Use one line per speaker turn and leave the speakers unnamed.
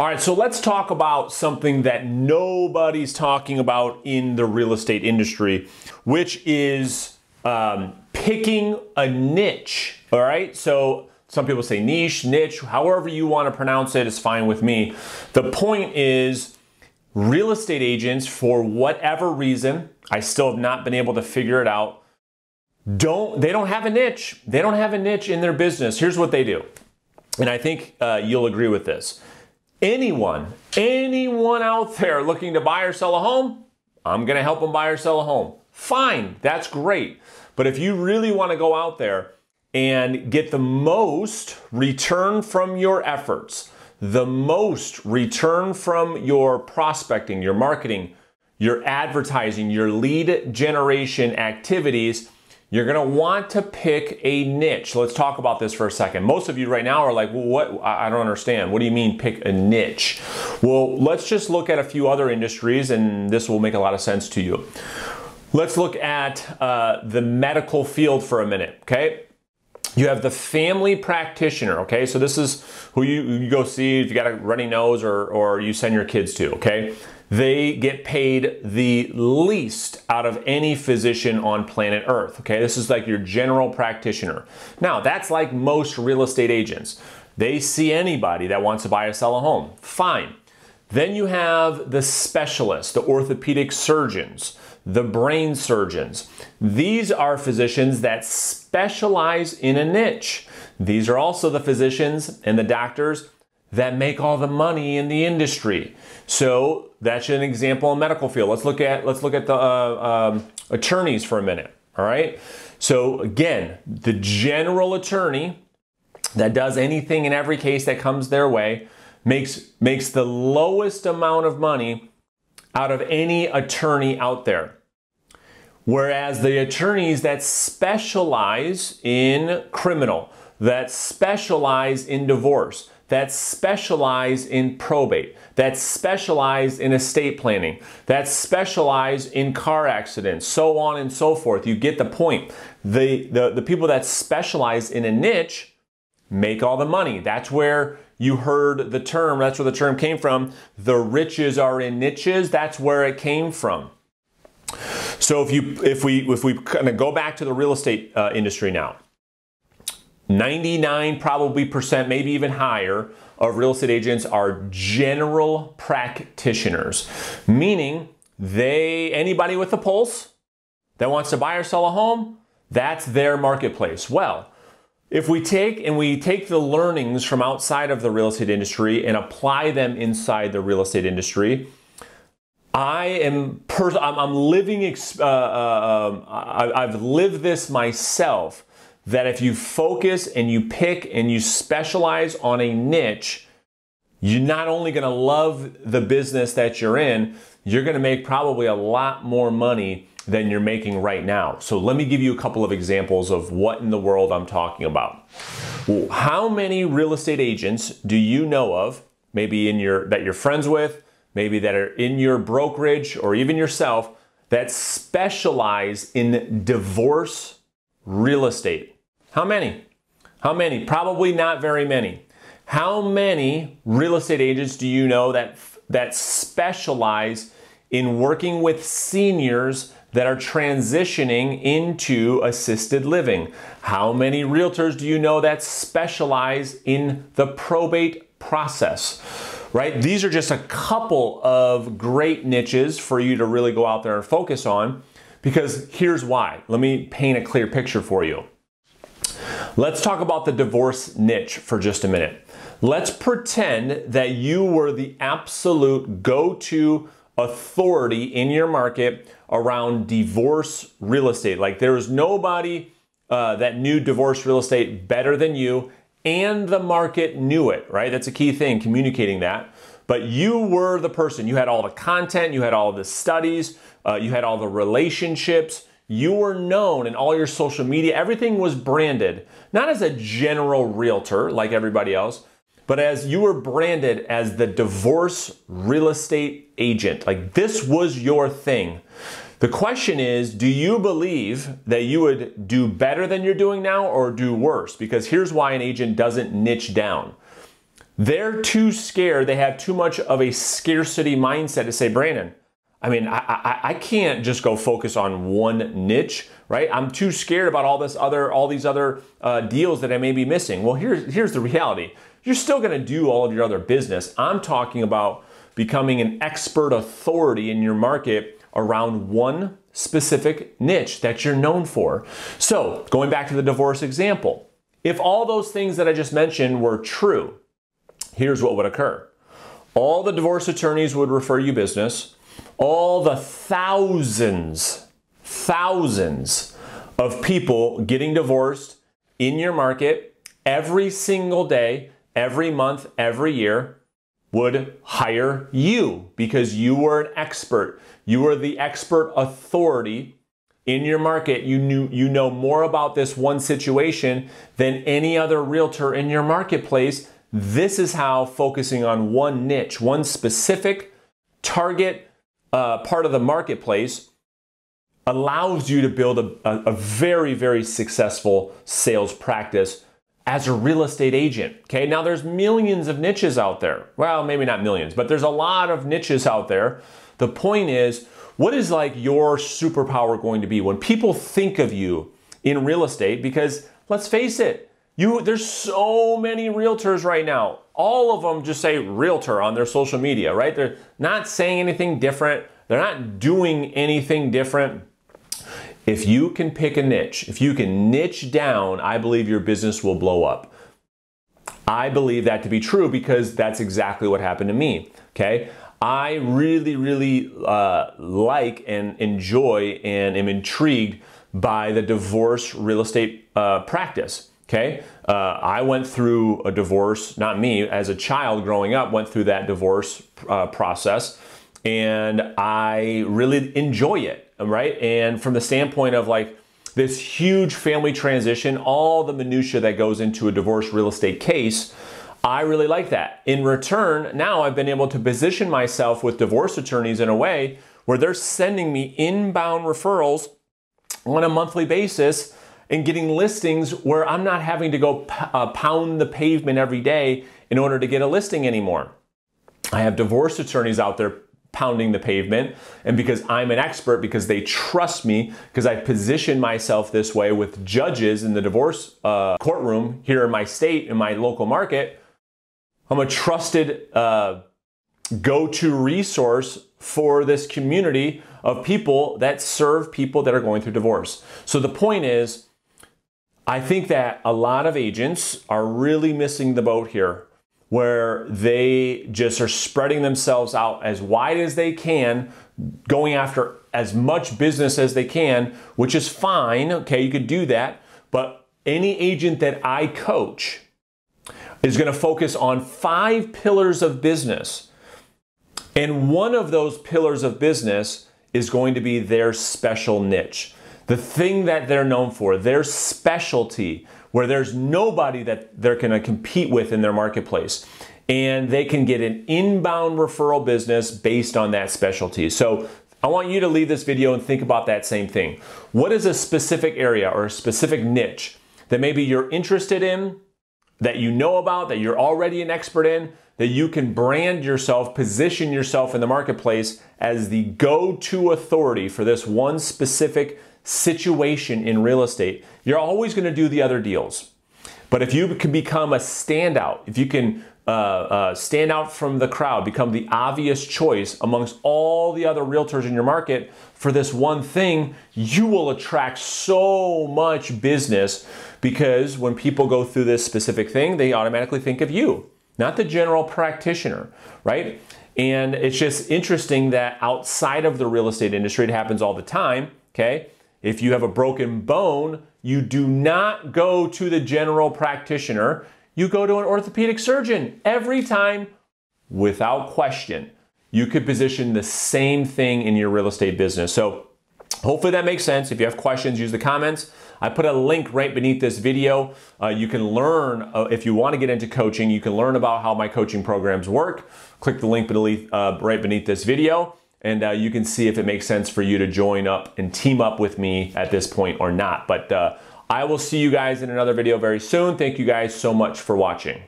All right, so let's talk about something that nobody's talking about in the real estate industry, which is picking a niche. All right, so some people say niche, however you want to pronounce it is fine with me. The point is, real estate agents, for whatever reason, I still have not been able to figure it out, they don't have a niche. They don't have a niche in their business. Here's what they do, and I think you'll agree with this. Anyone out there looking to buy or sell a home, I'm going to help them buy or sell a home. Fine, that's great. But if you really want to go out there and get the most return from your efforts, the most return from your prospecting, your marketing, your advertising, your lead generation activities, you're going to want to pick a niche. Let's talk about this for a second. Most of you right now are like, well, what? I don't understand. What do you mean pick a niche? Well, let's just look at a few other industries and this will make a lot of sense to you. Let's look at the medical field for a minute, okay? You have the family practitioner, okay? So this is who you go see if you got a runny nose or you send your kids to, okay? They get paid the least out of any physician on planet Earth, okay? This is like your general practitioner. Now, that's like most real estate agents. They see anybody that wants to buy or sell a home. Fine. Then you have the specialists, the orthopedic surgeons, the brain surgeons. These are physicians that specialize in a niche. These are also the physicians and the doctors that make all the money in the industry. So that's an example in medical field. Let's look at the attorneys for a minute. All right. So again, the general attorney that does anything in every case that comes their way makes the lowest amount of money out of any attorney out there. Whereas the attorneys that specialize in criminal, that specialize in divorce, that specialize in probate, that specialize in estate planning, that specialize in car accidents, so on and so forth. You get the point. The people that specialize in a niche make all the money. That's where you heard the term, that's where the term came from. The riches are in niches. That's where it came from. So if we kind of go back to the real estate industry now, 99% probably, maybe even higher, of real estate agents are general practitioners, meaning anybody with a pulse that wants to buy or sell a home, that's their marketplace. Well, if we take the learnings from outside of the real estate industry and apply them inside the real estate industry, I've lived this myself, that if you focus and you pick and you specialize on a niche, you're not only going to love the business that you're in, you're going to make probably a lot more money than you're making right now. So let me give you a couple of examples of what in the world I'm talking about. Well, how many real estate agents do you know of, maybe that you're friends with, maybe that are in your brokerage or even yourself, that specialize in divorce real estate? How many? How many? Probably not very many. How many real estate agents do you know that specialize in working with seniors that are transitioning into assisted living? How many realtors do you know that specialize in the probate process? Right? These are just a couple of great niches for you to really go out there and focus on, because here's why. Let me paint a clear picture for you. Let's talk about the divorce niche for just a minute. Let's pretend that you were the absolute go-to authority in your market around divorce real estate. Like there was nobody that knew divorce real estate better than you, and the market knew it, right? That's a key thing, communicating that. But you were the person. You had all the content, you had all the studies, you had all the relationships. You were known in all your social media. Everything was branded, not as a general realtor like everybody else, but as you were branded as the divorce real estate agent. Like this was your thing. The question is, do you believe that you would do better than you're doing now or do worse? Because here's why an agent doesn't niche down. They're too scared. They have too much of a scarcity mindset to say, Brandon, I mean, I can't just go focus on one niche, right? I'm too scared about all these other deals that I may be missing. Well, here's the reality. You're still going to do all of your other business. I'm talking about becoming an expert authority in your market around one specific niche that you're known for. So, going back to the divorce example, if all those things that I just mentioned were true, here's what would occur. All the divorce attorneys would refer you business. All the thousands of people getting divorced in your market every single day, every month, every year would hire you because you were an expert. You were the expert authority in your market. You know more about this one situation than any other realtor in your marketplace. This is how focusing on one niche, one specific target part of the marketplace allows you to build a very, very successful sales practice as a real estate agent. Okay, now there's millions of niches out there. Well, maybe not millions, but there's a lot of niches out there. The point is, what is like your superpower going to be when people think of you in real estate? Because let's face it, there's so many realtors right now. All of them just say realtor on their social media, right? They're not saying anything different. They're not doing anything different. If you can pick a niche, if you can niche down, I believe your business will blow up. I believe that to be true because that's exactly what happened to me, okay? I really, really like and enjoy and am intrigued by the divorce real estate practice. Okay, I went through a divorce, not me, as a child growing up, went through that divorce process, and I really enjoy it, right? And from the standpoint of like this huge family transition, all the minutia that goes into a divorce real estate case, I really like that. In return, now I've been able to position myself with divorce attorneys in a way where they're sending me inbound referrals on a monthly basis and getting listings where I'm not having to go pound the pavement every day in order to get a listing anymore. I have divorce attorneys out there pounding the pavement, and because I'm an expert, because they trust me, because I position myself this way with judges in the divorce courtroom here in my state, in my local market, I'm a trusted go-to resource for this community of people that serve people that are going through divorce. So the point is, I think that a lot of agents are really missing the boat here, where they just are spreading themselves out as wide as they can, going after as much business as they can, which is fine. Okay, you could do that. But any agent that I coach is going to focus on 5 pillars of business. And one of those pillars of business is going to be their special niche. The thing that they're known for, their specialty, where there's nobody that they're going to compete with in their marketplace. And they can get an inbound referral business based on that specialty. So I want you to leave this video and think about that same thing. What is a specific area or a specific niche that maybe you're interested in, that you know about, that you're already an expert in, that you can brand yourself, position yourself in the marketplace as the go-to authority for this one specific situation in real estate? You're always going to do the other deals. But if you can become a standout, if you can stand out from the crowd, become the obvious choice amongst all the other realtors in your market for this one thing, you will attract so much business, because when people go through this specific thing, they automatically think of you, not the general practitioner, right? And it's just interesting that outside of the real estate industry, it happens all the time, okay? If you have a broken bone, you do not go to the general practitioner. You go to an orthopedic surgeon every time, without question. You could position the same thing in your real estate business. So hopefully that makes sense. If you have questions, use the comments. I put a link right beneath this video. You can learn, if you want to get into coaching, you can learn about how my coaching programs work. Click the link right beneath this video, and you can see if it makes sense for you to join up and team up with me at this point or not. But I will see you guys in another video very soon. Thank you guys so much for watching.